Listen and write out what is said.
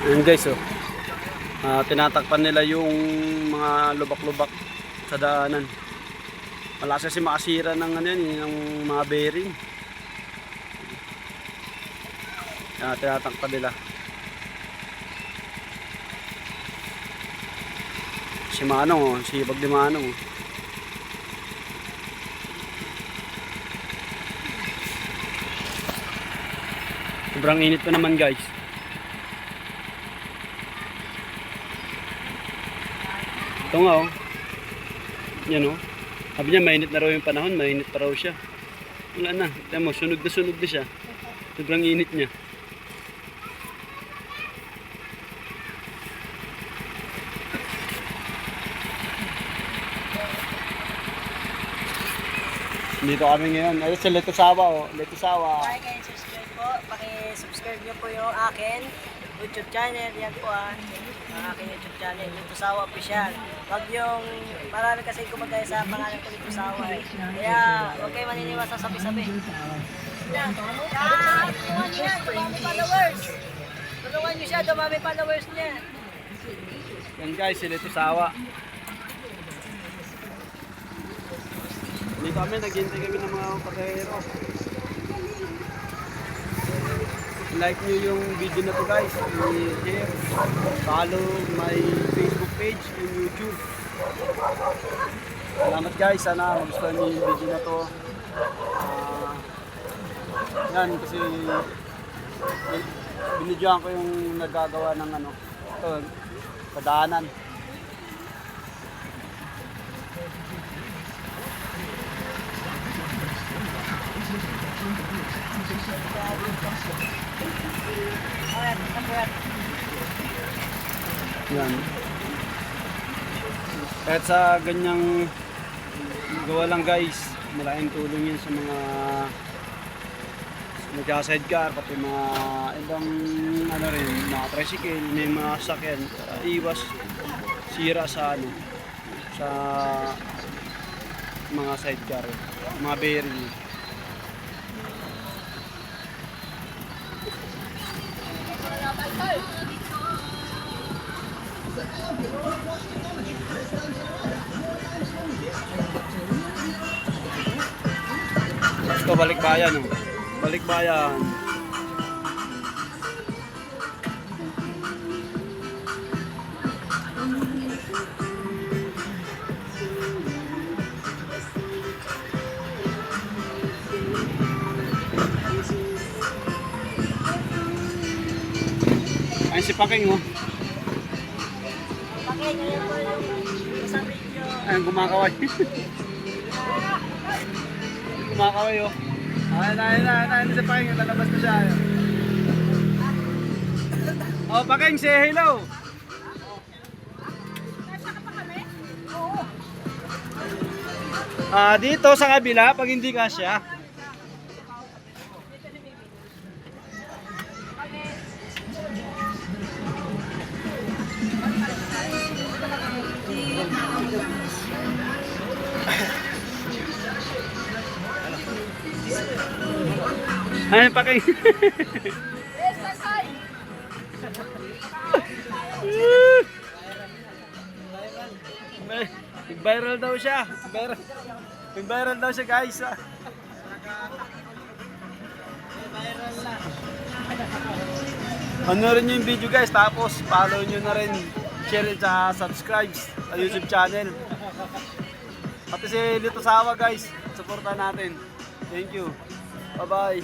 Ayan guys, oh. Tinatakpan nila yung mga lubak-lubak sa daanan. Malakas kasi makasira ng ano yan, ng mga bearing. Tinatakpan nila. Si Manong, oh, sipag ni Manong. Oh. Sobrang init pa naman guys. Ito nga oh. Yan oh. Sabi niya mainit na raw yung panahon, mainit pa raw siya. Wala na. Tignan mo, sunog na siya. Sobrang init niya. Dito kami ngayon. Ayun sa Letosawa oh. Letosawa. Like and subscribe po. Paki-subscribe niyo po yung akin YouTube channel. Yan po ang aking YouTube channel. Letosawa Official. Wag yung marami kasi kumagaya sa pangalan ko Letosawa eh. Kaya huwag kayo maniniwala sa sabi-sabi. Yan. Tulungan niyo yan. Dumami followers. Tulungan niyo siya. Dumami followers niya. Yan guys, si Letosawa. Dito kami, naghihintay kami ng mga pasahero. Like nyo yung video na to guys, i-share, follow my Facebook page and YouTube. Salamat guys, sana magustuhan nyo yung video na to. Yan kasi binidyohan ko yung nagagawa ng ano, ito, padaanan. Yan. Kahit sa ganyang gawa lang guys, malaking tulong yun sa mga nagka-sidecar, pati mga ibang ano rin, mga tricycle, may mga sakyan, iwas sira sa ano, sa mga sidecar, mga bearing. Ito balikbayan oh. Balikbayan. Ayun si Paking oh. Paking, ngayon po yung sa video. Ayun kumakaway. Kumakaway oh. Ayun si Paking, lalabas na siya. Ayun. Oh, Paking, say hello. Dito sa kabila, pag hindi kasya. Ayun, Paking. Nag-viral daw siya. Nag-viral daw siya guys. Ano rin yung video guys, tapos follow nyo na rin, share at subscribe sa YouTube channel. Pati si Letosawa guys, supportan natin. Thank you. Bye bye.